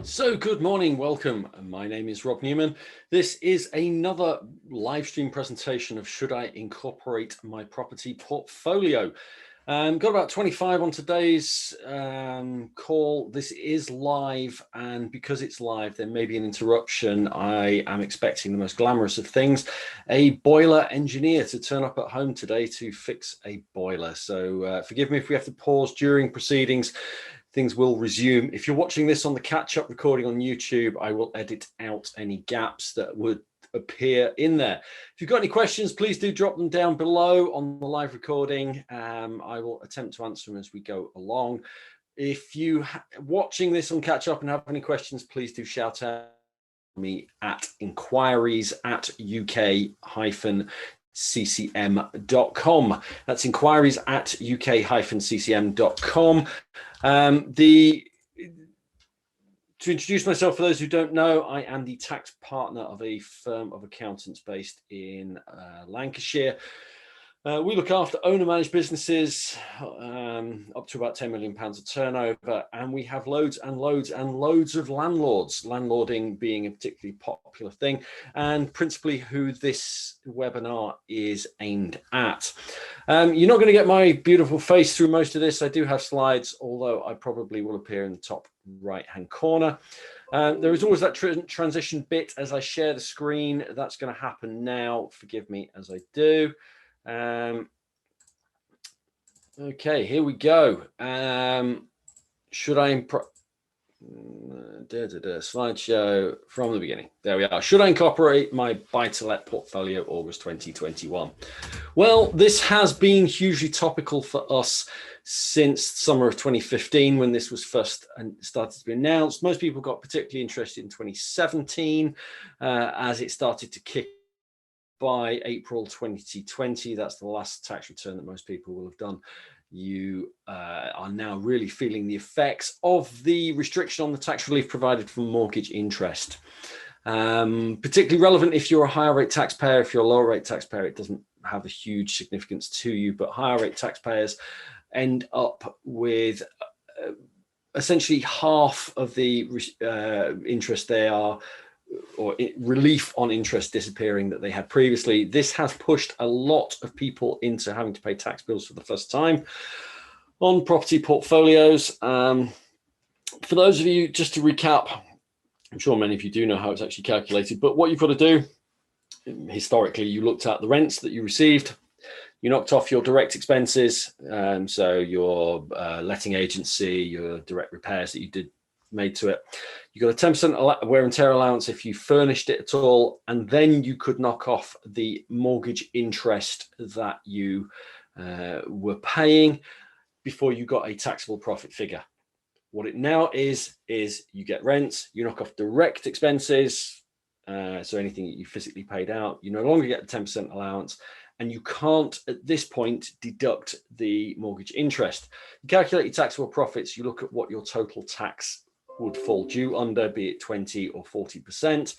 So good morning, welcome. My name is Rob Newman. This is another live stream presentation of Should I Incorporate My Property Portfolio? Got about 25 on today's call. This is live, and because it's live, there may be an interruption. I am expecting the most glamorous of things, a boiler engineer to turn up at home today to fix a boiler. So forgive me if we have to pause during proceedings. Things will resume. If you're watching this on the catch-up recording on YouTube, I will edit out any gaps that would appear in there. If you've got any questions, please do drop them down below on the live recording. I will attempt to answer them as we go along. If you watching this on catch-up and have any questions, please do shout out me at inquiries@uk-ccm.com. That's inquiries@uk-ccm.com. To introduce myself, for those who don't know, I am the tax partner of a firm of accountants based in Lancashire. We look after owner-managed businesses up to about £10 million of turnover, and we have loads and loads and loads of landlords, landlording being a particularly popular thing, and principally who this webinar is aimed at. You're not going to get my beautiful face through most of this. I do have slides, although I probably will appear in the top right-hand corner. There is always that transition bit as I share the screen. That's going to happen now. Forgive me as I do. Okay, here we go. Should I slideshow from the beginning? There we are. Should I incorporate my buy-to-let portfolio August 2021? Well, this has been hugely topical for us since summer of 2015 when this was first started to be announced. Most people got particularly interested in 2017 as it started to kick by April 2020. That's the last tax return that most people will have done. You are now really feeling the effects of the restriction on the tax relief provided for mortgage interest. Particularly relevant if you're a higher rate taxpayer. If you're a lower rate taxpayer, it doesn't have a huge significance to you, but higher rate taxpayers end up with essentially half of the interest they are, or relief on interest disappearing that they had previously. This has pushed a lot of people into having to pay tax bills for the first time on property portfolios. For those of you, just to recap, I'm sure many of you do know how it's actually calculated, but what you've got to do, historically, you looked at the rents that you received, you knocked off your direct expenses, so your letting agency, your direct repairs that you made to it. You got a 10% wear and tear allowance if you furnished it at all, and then you could knock off the mortgage interest that you were paying before you got a taxable profit figure. What it now is you get rents, you knock off direct expenses, so anything that you physically paid out, you no longer get the 10% allowance, and you can't at this point deduct the mortgage interest. You calculate your taxable profits, you look at what your total tax would fall due under, be it 20 or 40%.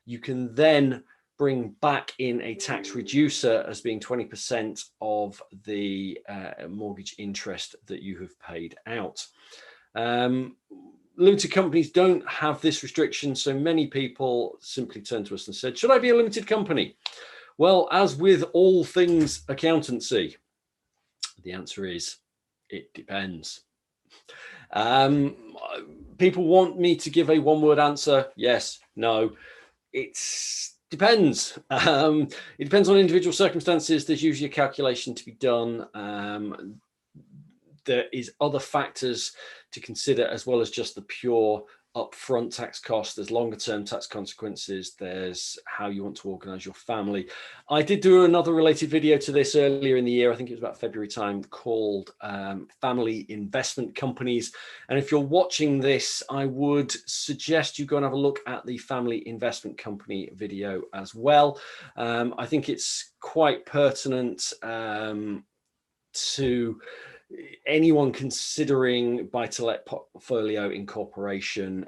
You can then bring back in a tax reducer as being 20% of the mortgage interest that you have paid out. Limited companies don't have this restriction, so many people simply turned to us and said, should I be a limited company? Well, as with all things accountancy, the answer is, it depends. People want me to give a one-word answer. Yes, no. It depends. It depends on individual circumstances. There's usually a calculation to be done. There is other factors to consider as well as just the pure upfront tax cost. There's longer term tax consequences. There's how you want to organize your family. I did do another related video to this earlier in the year. I think it was about February time, called family investment companies. And if you're watching this, I would suggest you go and have a look at the family investment company video as well. I think it's quite pertinent to anyone considering buy-to-let portfolio incorporation.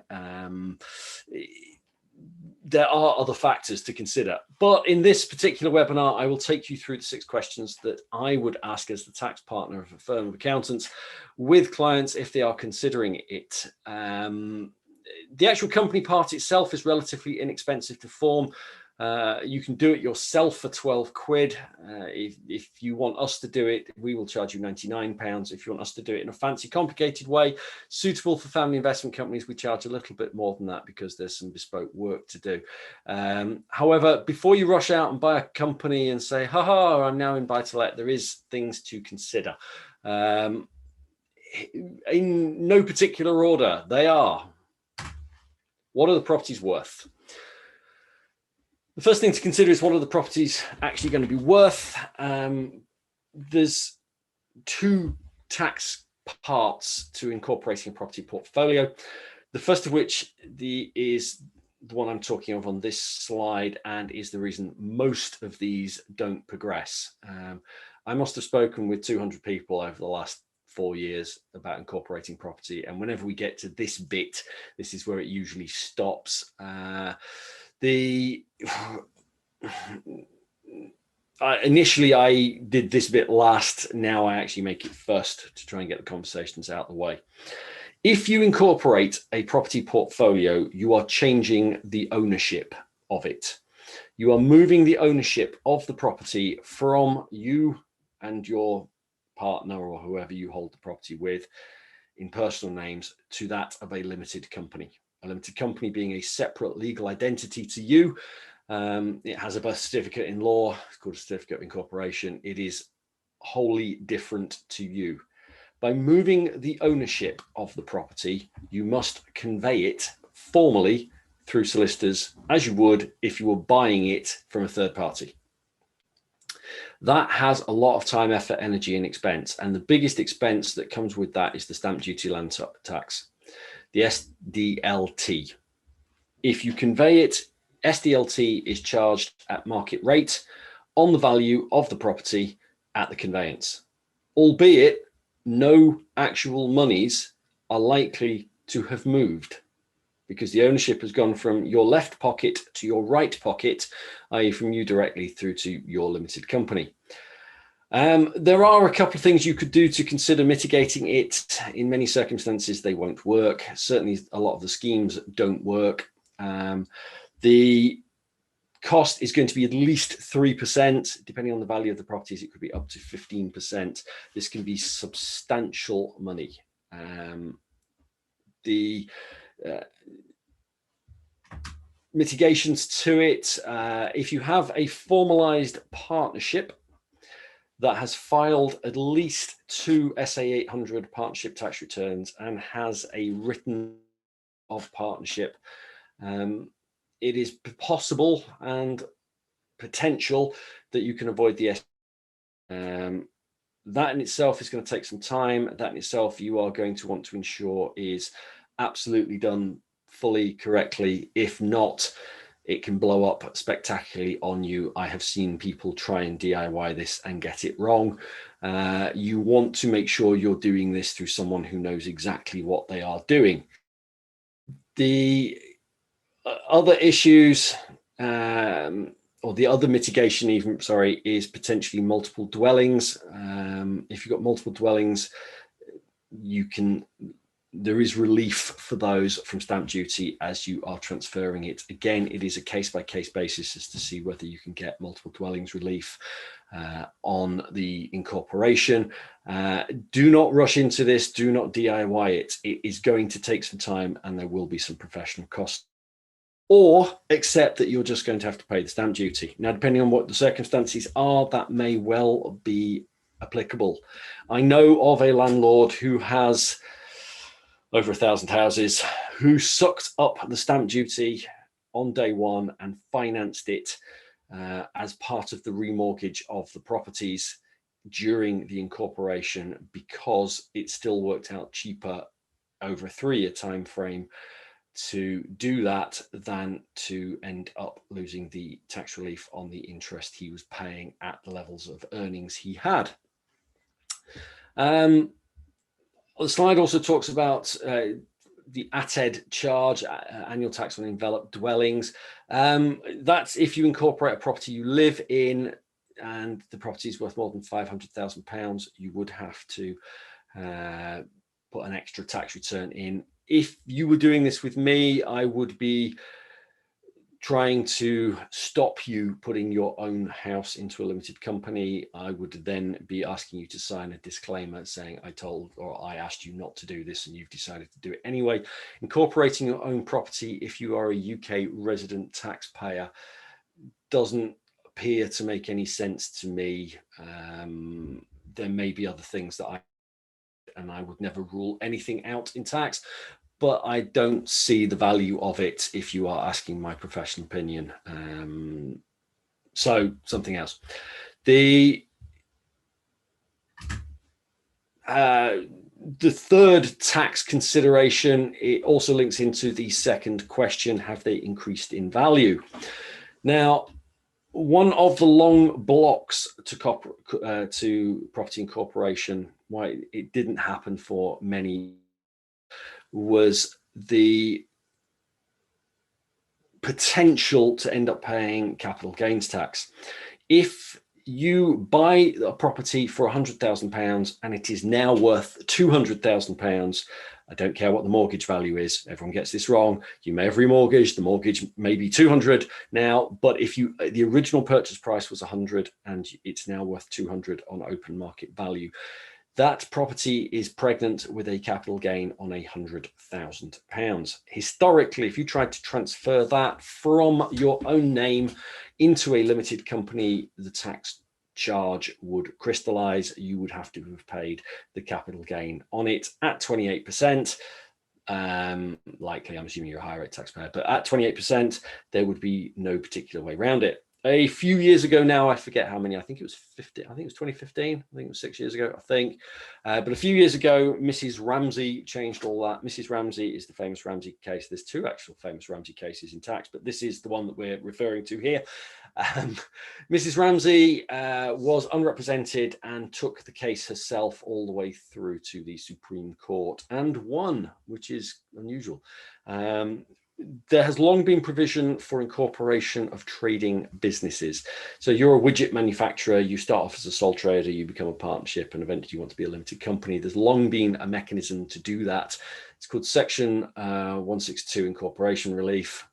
There are other factors to consider, but in this particular webinar, I will take you through the 6 questions that I would ask as the tax partner of a firm of accountants with clients if they are considering it. The actual company part itself is relatively inexpensive to form. You can do it yourself for 12 quid. If you want us to do it, we will charge you £99. If you want us to do it in a fancy, complicated way, suitable for family investment companies, we charge a little bit more than that because there's some bespoke work to do. However, before you rush out and buy a company and say, haha, I'm now in buy-to-let, there is things to consider. In no particular order, they are: what are the properties worth? The first thing to consider is, what are the properties actually going to be worth? There's two tax parts to incorporating a property portfolio. The first of which is the one I'm talking of on this slide, and is the reason most of these don't progress. I must have spoken with 200 people over the last 4 years about incorporating property, and whenever we get to this bit, this is where it usually stops. Initially, I did this bit last. Now I actually make it first to try and get the conversations out of the way. If you incorporate a property portfolio, you are changing the ownership of it. You are moving the ownership of the property from you and your partner, or whoever you hold the property with, in personal names, to that of a limited company. A limited company being a separate legal identity to you. It has a birth certificate in law. It's called a certificate of incorporation. It is wholly different to you. By moving the ownership of the property, you must convey it formally through solicitors, as you would if you were buying it from a third party. That has a lot of time, effort, energy, and expense. And the biggest expense that comes with that is the stamp duty land tax, the SDLT. If you convey it, SDLT is charged at market rate on the value of the property at the conveyance, albeit no actual monies are likely to have moved, because the ownership has gone from your left pocket to your right pocket, i.e. from you directly through to your limited company. There are a couple of things you could do to consider mitigating it. In many circumstances, they won't work. Certainly, a lot of the schemes don't work. The cost is going to be at least 3%. Depending on the value of the properties, it could be up to 15%. This can be substantial money. The mitigations to it: if you have a formalized partnership that has filed at least 2 SA 800 partnership tax returns and has a written of partnership, it is possible and potential that you can avoid the that in itself is going to take some time. That in itself you are going to want to ensure is absolutely done fully correctly. If not, it can blow up spectacularly on you. I have seen people try and DIY this and get it wrong. You want to make sure you're doing this through someone who knows exactly what they are doing. The other issues, or the other mitigation even, sorry, is potentially multiple dwellings. If you've got multiple dwellings, there is relief for those from stamp duty as you are transferring it. Again, it is a case-by-case basis as to see whether you can get multiple dwellings relief on the incorporation. Do not rush into this. Do not DIY it. It is going to take some time, and there will be some professional costs. Or accept that you're just going to have to pay the stamp duty. Now, depending on what the circumstances are, that may well be applicable. I know of a landlord who has over 1,000 houses, who sucked up the stamp duty on day one and financed it as part of the remortgage of the properties during the incorporation, because it still worked out cheaper over a 3-year time frame to do that than to end up losing the tax relief on the interest he was paying at the levels of earnings he had. The slide also talks about the ATED charge, annual tax on enveloped dwellings. That's if you incorporate a property you live in and the property is worth more than £500,000, you would have to put an extra tax return in. if you were doing this with me, I would be trying to stop you putting your own house into a limited company. I would then be asking you to sign a disclaimer saying I told or I asked you not to do this and you've decided to do it anyway. Incorporating your own property, if you are a UK resident taxpayer, doesn't appear to make any sense to me. There may be other things that I would never rule anything out in tax, but I don't see the value of it if you are asking my professional opinion. So something else. The third tax consideration, it also links into the second question, have they increased in value? Now, one of the long blocks to property incorporation, why it didn't happen for many, was the potential to end up paying capital gains tax. If you buy a property for £100,000 and it is now worth £200,000, I don't care what the mortgage value is. Everyone gets this wrong. You may have remortgaged. The mortgage may be 200 now, but if the original purchase price was 100 and it's now worth 200 on open market value, that property is pregnant with a capital gain on £100,000. Historically, if you tried to transfer that from your own name into a limited company, the tax charge would crystallize. You would have to have paid the capital gain on it at 28%. Likely, I'm assuming you're a higher rate taxpayer, but at 28%, there would be no particular way around it. A few years ago now, I forget how many, I think it was 50, I think it was 2015, I think it was 6 years ago, I think. But a few years ago, Mrs. Ramsey changed all that. Mrs. Ramsey is the famous Ramsey case. There's two actual famous Ramsey cases in tax, but this is the one that we're referring to here. Mrs. Ramsey was unrepresented and took the case herself all the way through to the Supreme Court and won, which is unusual. There has long been provision for incorporation of trading businesses. So you're a widget manufacturer, you start off as a sole trader, you become a partnership, and eventually you want to be a limited company. There's long been a mechanism to do that. It's called Section 162 Incorporation Relief.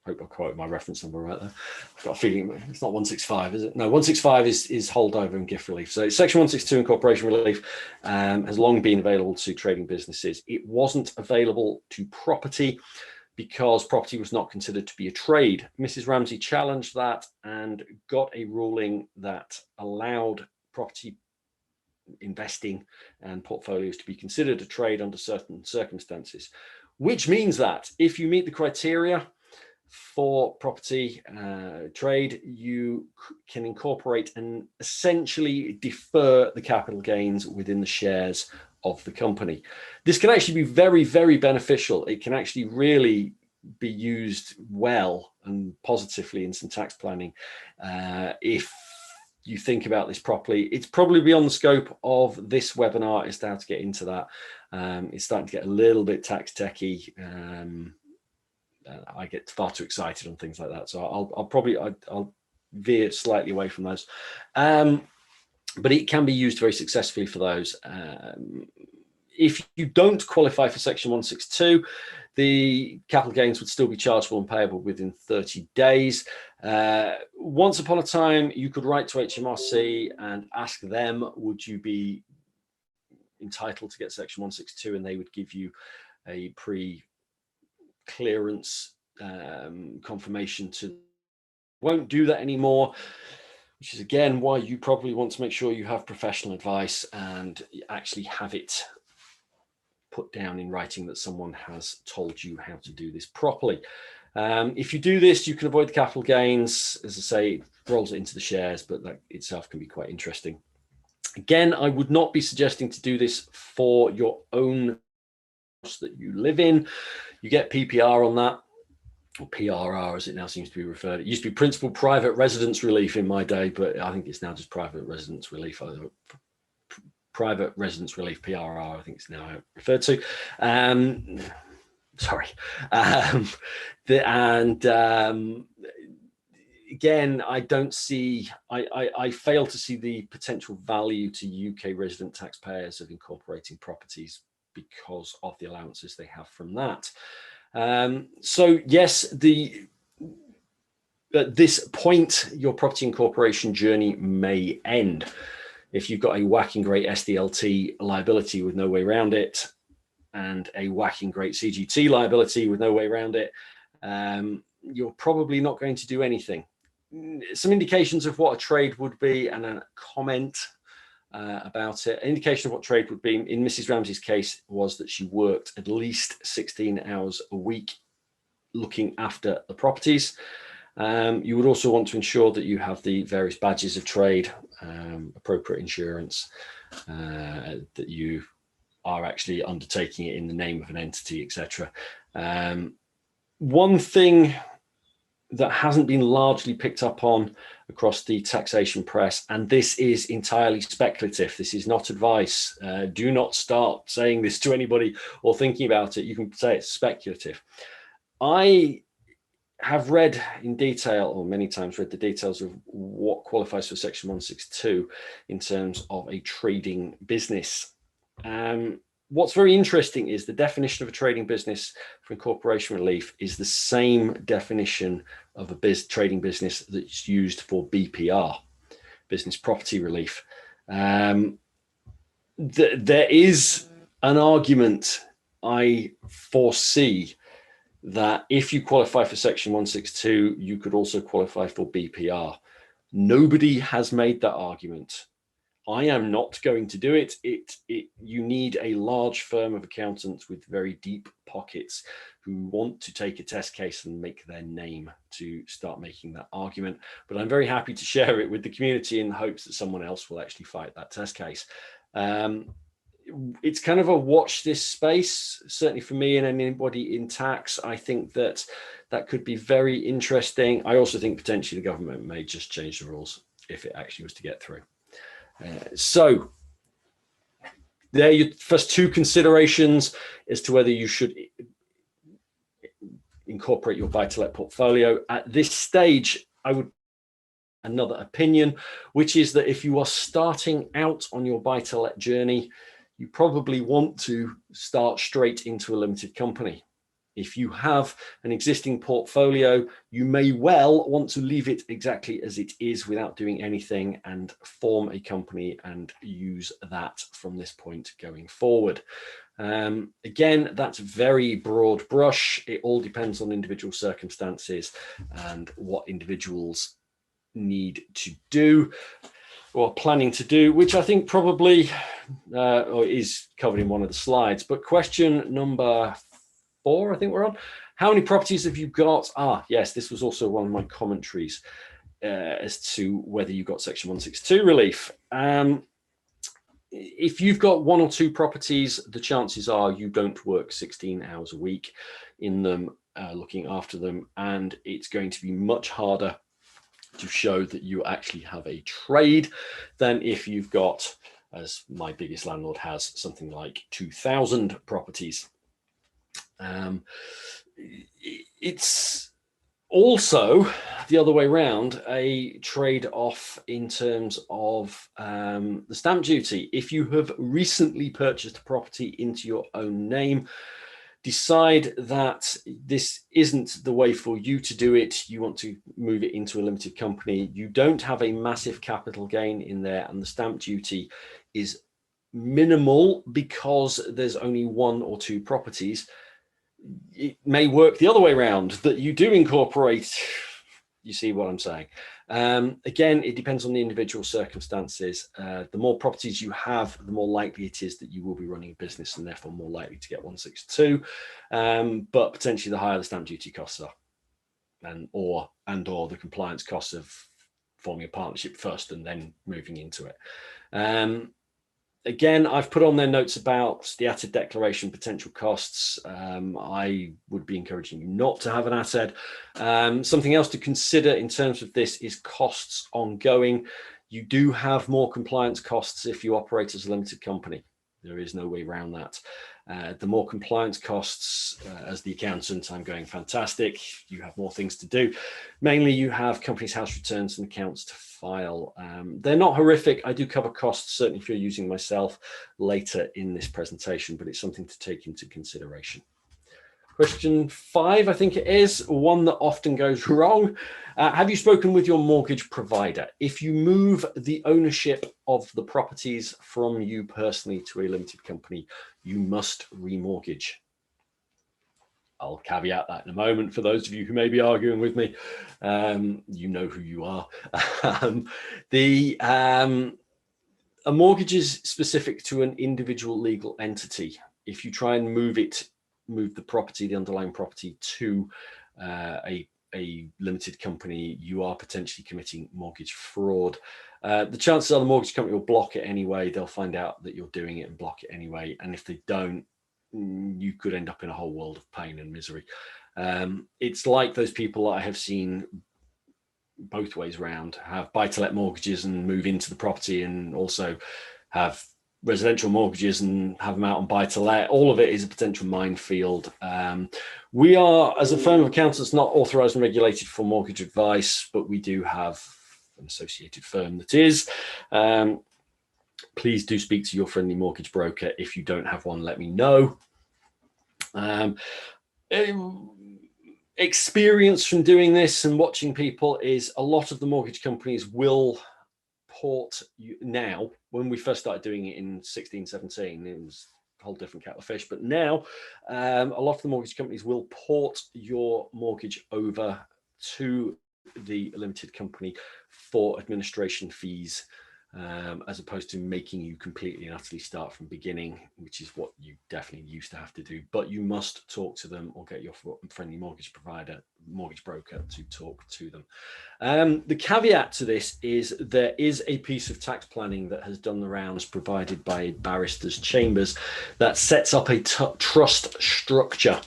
I hope I quote my reference number right there. I've got a feeling it's not 165, is it? No, 165 is holdover and gift relief. So Section 162 Incorporation Relief has long been available to trading businesses. It wasn't available to property because property was not considered to be a trade. Mrs. Ramsey challenged that and got a ruling that allowed property investing and portfolios to be considered a trade under certain circumstances, which means that if you meet the criteria for property trade, you can incorporate and essentially defer the capital gains within the shares of the company. This can actually be very, very beneficial. It can actually really be used well and positively in some tax planning. If you think about this properly, it's probably beyond the scope of this webinar as to how to get into that. It's starting to get a little bit tax techy. I get far too excited on things like that. So I'll veer slightly away from those. But it can be used very successfully for those. If you don't qualify for Section 162, the capital gains would still be chargeable and payable within 30 days. Once upon a time, you could write to HMRC and ask them, would you be entitled to get Section 162? And they would give you a pre-clearance confirmation to. Won't do that anymore, which is again why you probably want to make sure you have professional advice and actually have it put down in writing that someone has told you how to do this properly. If you do this, you can avoid the capital gains. As I say, it rolls it into the shares, but that itself can be quite interesting. Again, I would not be suggesting to do this for your own house that you live in. You get PPR on that, or PRR as it now seems to be referred. It used to be Principal Private Residence Relief in my day, but I think it's now just Private Residence Relief. Private Residence Relief, PRR, I think it's now referred to. Sorry. Again, I don't see, I fail to see the potential value to UK resident taxpayers of incorporating properties because of the allowances they have from that. So yes, at this point, your property incorporation journey may end. If you've got a whacking great SDLT liability with no way around it, and a whacking great CGT liability with no way around it, you're probably not going to do anything. Some indications of what a trade would be, and a comment about it. An indication of what trade would be in Mrs. Ramsey's case was that she worked at least 16 hours a week looking after the properties. You would also want to ensure that you have the various badges of trade, appropriate insurance, that you are actually undertaking it in the name of an entity, etc. One thing that hasn't been largely picked up on across the taxation press, and this is entirely speculative, this is not advice, do not start saying this to anybody or thinking about it, you can say it's speculative. I have read in detail, or many times read the details of what qualifies for Section 162 in terms of a trading business. What's very interesting is the definition of a trading business for incorporation relief is the same definition of a trading business that's used for BPR, business property relief. There is an argument I foresee that if you qualify for Section 162, you could also qualify for BPR. Nobody has made that argument. I am not going to do it. You need a large firm of accountants with very deep pockets who want to take a test case and make their name to start making that argument. But I'm very happy to share it with the community in the hopes that someone else will actually fight that test case. It's kind of a watch this space, certainly for me and anybody in tax. I think that could be very interesting. I also think potentially the government may just change the rules if it actually was to get through. So there are your first two considerations as to whether you should incorporate your buy-to-let portfolio. At this stage, I would another opinion, which is that if you are starting out on your buy-to-let journey, you probably want to start straight into a limited company. If you have an existing portfolio, you may well want to leave it exactly as it is without doing anything and form a company and use that from this point going forward. Again, that's very broad brush. It all depends on individual circumstances and what individuals need to do or planning to do, which I think probably or is covered in one of the slides. But question number 4, I think we're on. How many properties have you got? Yes, this was also one of my commentaries as to whether you got Section 162 relief. If you've got 1 or 2 properties, the chances are you don't work 16 hours a week in them, looking after them, and it's going to be much harder to show that you actually have a trade than if you've got, as my biggest landlord has, something like 2,000 properties. It's also the other way around, a trade-off in terms of the stamp duty. If you have recently purchased a property into your own name, decide that this isn't the way for you to do it, you want to move it into a limited company, you don't have a massive capital gain in there, and the stamp duty is minimal because there's only 1 or 2 properties, it may work the other way around, that you do incorporate. You see what I'm saying? Again, it depends on the individual circumstances. The more properties you have, the more likely it is that you will be running a business and therefore more likely to get 162. But potentially the higher the stamp duty costs are, and or the compliance costs of forming a partnership first and then moving into it. Again, I've put on their notes about the ATED declaration potential costs. I would be encouraging you not to have an ATED. Something else to consider in terms of this is costs ongoing. You do have more compliance costs if you operate as a limited company. There is no way around that. The more compliance costs, as the accountant, I'm going, fantastic. You have more things to do. Mainly you have company's house returns and accounts to file. They're not horrific. I do cover costs, certainly if you're using myself, later in this presentation, but it's something to take into consideration. Question 5, I think it is, one that often goes wrong. Have you spoken with your mortgage provider? If you move the ownership of the properties from you personally to a limited company, you must remortgage. I'll caveat that in a moment for those of you who may be arguing with me. You know who you are. A mortgage is specific to an individual legal entity. If you try and move the property, the underlying property, to a limited company, you are potentially committing mortgage fraud. The chances are the mortgage company will block it anyway. They'll find out that you're doing it and block it anyway. And if they don't, you could end up in a whole world of pain and misery. It's like those people that I have seen both ways around, have buy-to-let mortgages and move into the property, and also have residential mortgages and have them out on buy-to-let. All of it is a potential minefield. We are, as a firm of accountants, not authorized and regulated for mortgage advice, but we do have an associated firm that is. Please do speak to your friendly mortgage broker. If you don't have one, let me know. Experience from doing this and watching people is a lot of the mortgage companies will port you now. When we first started doing it in 16, 17, it was a whole different kettle of fish. But now a lot of the mortgage companies will port your mortgage over to the limited company for administration fees, as opposed to making you completely and utterly start from beginning, which is what you definitely used to have to do. But you must talk to them or get your friendly mortgage provider, mortgage broker, to talk to them. The caveat to this is there is a piece of tax planning that has done the rounds, provided by barristers' chambers, that sets up a trust structure.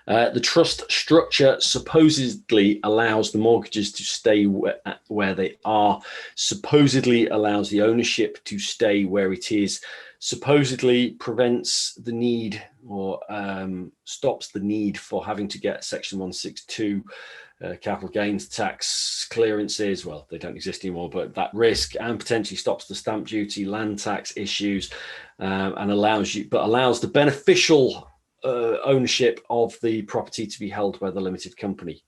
The trust structure supposedly allows the mortgages to stay where they are, supposedly allows the ownership to stay where it is, supposedly prevents the need or stops the need for having to get Section 162 capital gains tax clearances. Well, they don't exist anymore, but that risk, and potentially stops the stamp duty, land tax issues, and allows the beneficial ownership of the property to be held by the limited company.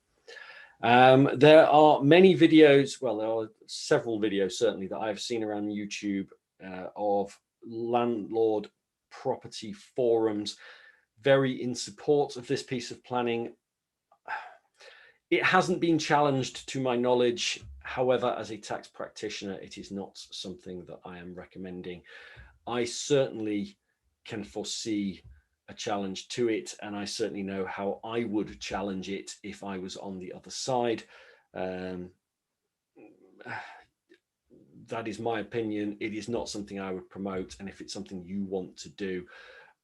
There are many videos, well, there are several videos certainly that I've seen around YouTube of landlord property forums very in support of this piece of planning. It hasn't been challenged to my knowledge. However, as a tax practitioner, it is not something that I am recommending. I certainly can foresee a challenge to it, and I certainly know how I would challenge it if I was on the other side. That is my opinion. It is not something I would promote, and if it's something you want to do,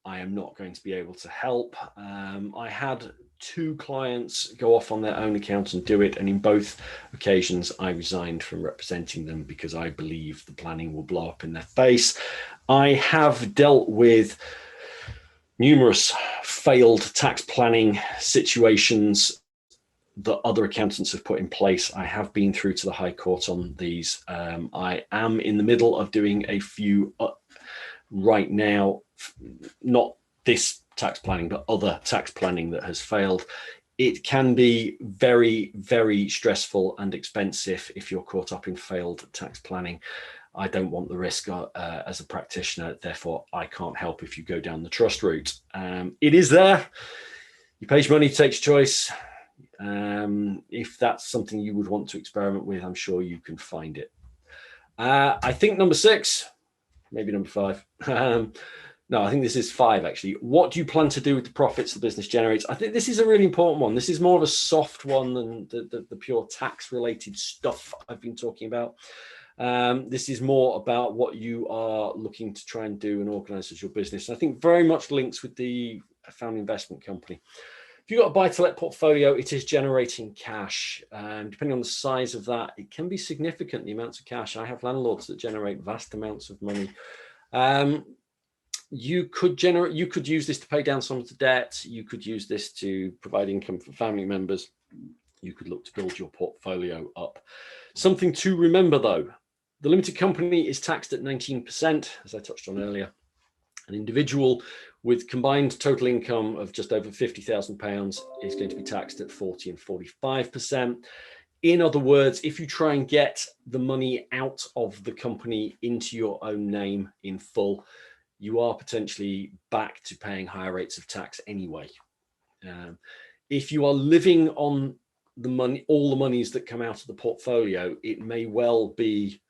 I am not going to be able to help. I had 2 clients go off on their own account and do it, and in both occasions I resigned from representing them because I believe the planning will blow up in their face. I have dealt with numerous failed tax planning situations that other accountants have put in place. I have been through to the High Court on these. I am in the middle of doing a few right now, not this tax planning, but other tax planning that has failed. It can be very, very stressful and expensive if you're caught up in failed tax planning. I don't want the risk as a practitioner, therefore I can't help if you go down the trust route. It is there. You pay your money, takes choice. If that's something you would want to experiment with, I'm sure you can find it. I think number 6, maybe number 5. No, I think this is 5 actually. What do you plan to do with the profits the business generates? I think this is a really important one. This is more of a soft one than the pure tax related stuff I've been talking about. This is more about what you are looking to try and do and organize as your business. I think very much links with the family investment company. If you've got a buy-to-let portfolio, it is generating cash. Depending on the size of that, it can be significant, the amounts of cash. I have landlords that generate vast amounts of money. you could use this to pay down some of the debt. You could use this to provide income for family members. You could look to build your portfolio up. Something to remember though, the limited company is taxed at 19%, as I touched on earlier. An individual with combined total income of just over £50,000 is going to be taxed at 40 and 45%. In other words, if you try and get the money out of the company into your own name in full, you are potentially back to paying higher rates of tax anyway. If you are living on the money, all the monies that come out of the portfolio, it may well be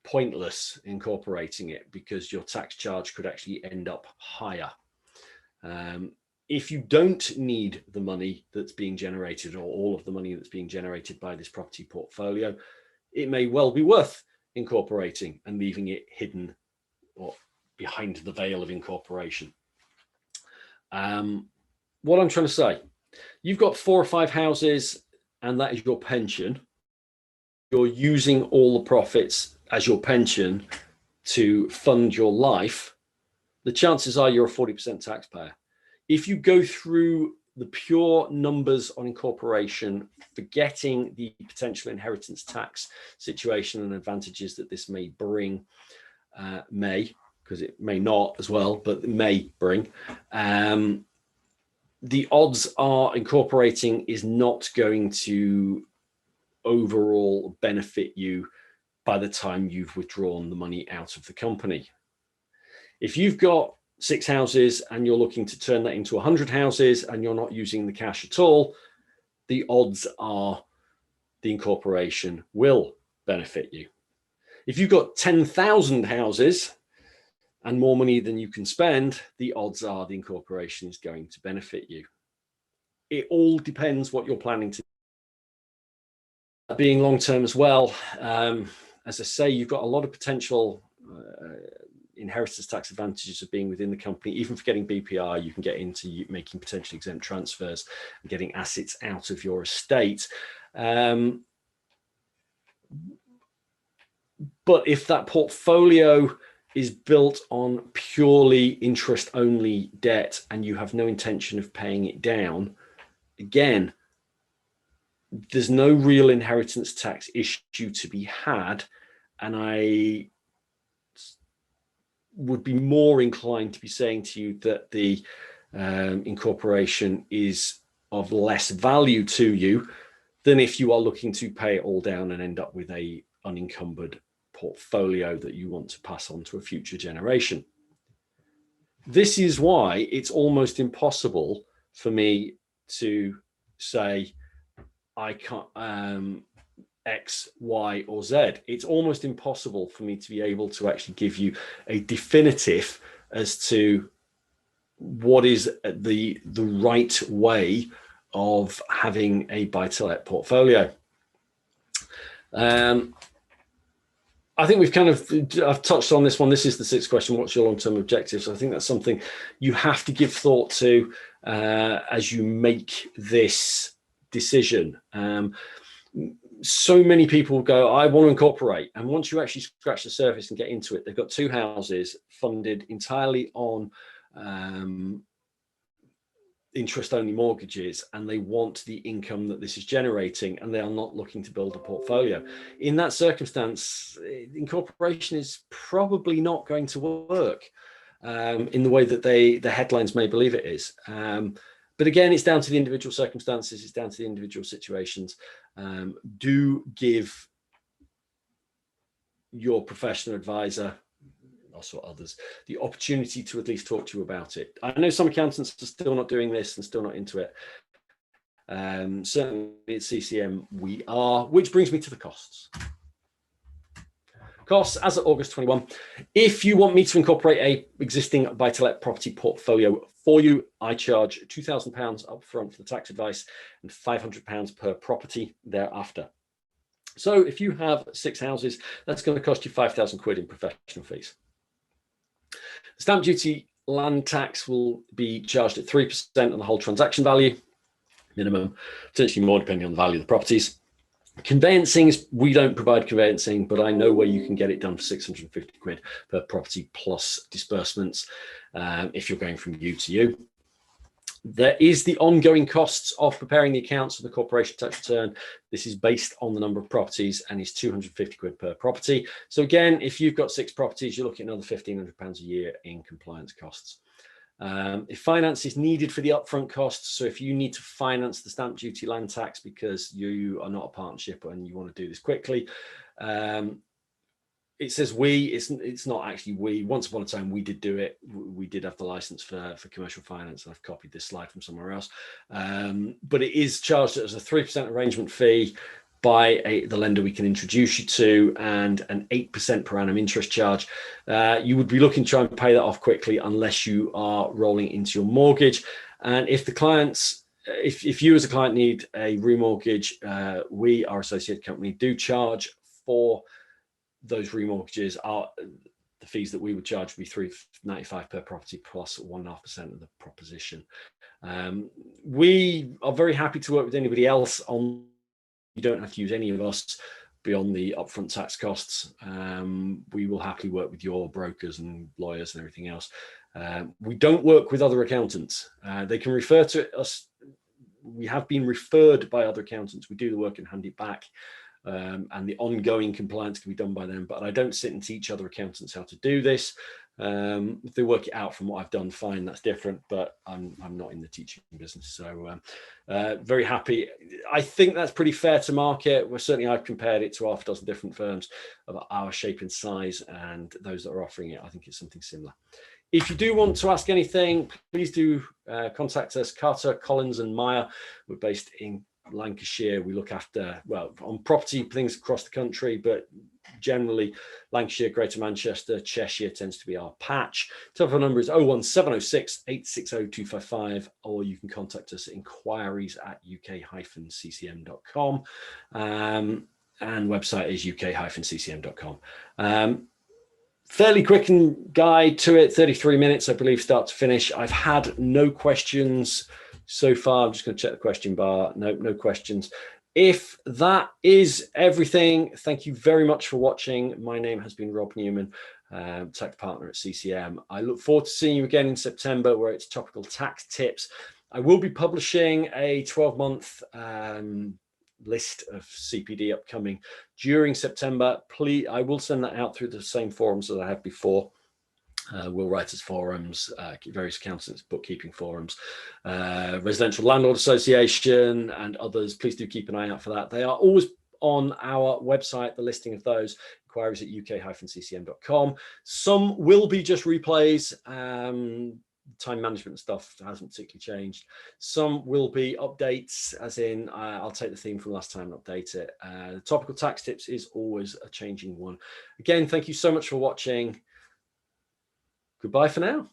pointless incorporating it because your tax charge could actually end up higher. If you don't need the money that's being generated, or all of the money that's being generated by this property portfolio, it may well be worth incorporating and leaving it hidden or behind the veil of incorporation. What I'm trying to say, you've got 4 or 5 houses and that is your pension. You're using all the profits as your pension to fund your life. The chances are you're a 40% taxpayer. If you go through the pure numbers on incorporation, forgetting the potential inheritance tax situation and advantages that this may bring, because it may not as well, but it may bring, the odds are incorporating is not going to overall benefit you by the time you've withdrawn the money out of the company. If you've got 6 houses and you're looking to turn that into 100 houses and you're not using the cash at all, the odds are the incorporation will benefit you. If you've got 10,000 houses and more money than you can spend, the odds are the incorporation is going to benefit you. It all depends what you're planning to do. Being long-term as well, as I say, you've got a lot of potential inheritance tax advantages of being within the company. Even for getting BPR, you can get into making potentially exempt transfers and getting assets out of your estate. But if that portfolio is built on purely interest-only debt and you have no intention of paying it down, again, there's no real inheritance tax issue to be had. And I would be more inclined to be saying to you that the incorporation is of less value to you than if you are looking to pay it all down and end up with a unencumbered portfolio that you want to pass on to a future generation. This is why it's almost impossible for me to say I can't X, Y, or Z. It's almost impossible for me to be able to actually give you a definitive as to what is the right way of having a buy-to-let portfolio. I think we've I've touched on this one. This is the 6th question. What's your long-term objectives? I think that's something you have to give thought to as you make this decision. So many people go, I want to incorporate. And once you actually scratch the surface and get into it, they've got 2 houses funded entirely on interest-only mortgages, and they want the income that this is generating, and they are not looking to build a portfolio. In that circumstance, incorporation is probably not going to work in the way that the headlines may believe it is. But again, it's down to the individual circumstances. It's down to the individual situations. Do give your professional advisor, also others, the opportunity to at least talk to you about it. I know some accountants are still not doing this and still not into it. Certainly at CCM we are, which brings me to the costs. Costs as of August 21. If you want me to incorporate a existing buy-to-let property portfolio for you, I charge £2,000 upfront for the tax advice and £500 per property thereafter. So if you have 6 houses, that's going to cost you £5,000 in professional fees. Stamp duty, land tax will be charged at 3% on the whole transaction value, minimum, potentially more depending on the value of the properties. Conveyancing, we don't provide conveyancing, but I know where you can get it done for 650 quid per property plus disbursements if you're going from you to you. There is the ongoing costs of preparing the accounts for the corporation tax return. This is based on the number of properties and is 250 quid per property. So again, if you've got 6 properties, you're looking at another £1,500 a year in compliance costs. If finance is needed for the upfront costs, so if you need to finance the stamp duty land tax because you are not a partnership and you want to do this quickly, it says we, it's not actually we. Once upon a time, we did do it. We did have the license for commercial finance, and I've copied this slide from somewhere else. But it is charged as a 3% arrangement fee by the lender we can introduce you to, and an 8% per annum interest charge. You would be looking to try and pay that off quickly unless you are rolling into your mortgage. And if the clients, if you as a client need a remortgage, we, our associated company, do charge for those remortgages. The fees that we would charge would be £3.95 per property plus 1.5% of the proposition. We are very happy to work with anybody else on. You don't have to use any of us beyond the upfront tax costs. We will happily work with your brokers and lawyers and everything else. We don't work with other accountants. They can refer to us. We have been referred by other accountants. We do the work and hand it back. And the ongoing compliance can be done by them, but I don't sit and teach other accountants how to do this. If they work it out from what I've done, fine, that's different, but I'm not in the teaching business. So very happy. I think that's pretty fair to market. Well, certainly I've compared it to half a dozen different firms of our shape and size, and those that are offering it, I think it's something similar. If you do want to ask anything, please do contact us. Carter, Collins and Meyer. We're based in Lancashire. We look after, well, on property things across the country, but generally Lancashire, Greater Manchester, Cheshire tends to be our patch. Telephone number is 01706 860 255, or you can contact us at inquiries@uk-ccm.com, and website is uk-ccm.com. Fairly quick guide to it, 33 minutes, I believe, start to finish. I've had no questions so far. I'm just going to check the question bar. No questions. If that is everything, thank you very much for watching. My name has been Rob Newman, tax partner at CCM. I look forward to seeing you again in September, where it's topical tax tips. I will be publishing a 12-month list of CPD upcoming during September. Please, I will send that out through the same forums that I have before. Will Writers Forums, various accountants, bookkeeping forums, Residential Landlord Association and others. Please do keep an eye out for that. They are always on our website, the listing of those, inquiries at uk-ccm.com. Some will be just replays. Time management stuff hasn't particularly changed. Some will be updates, as in I'll take the theme from last time and update it. Topical tax tips is always a changing one. Again, thank you so much for watching. Goodbye for now.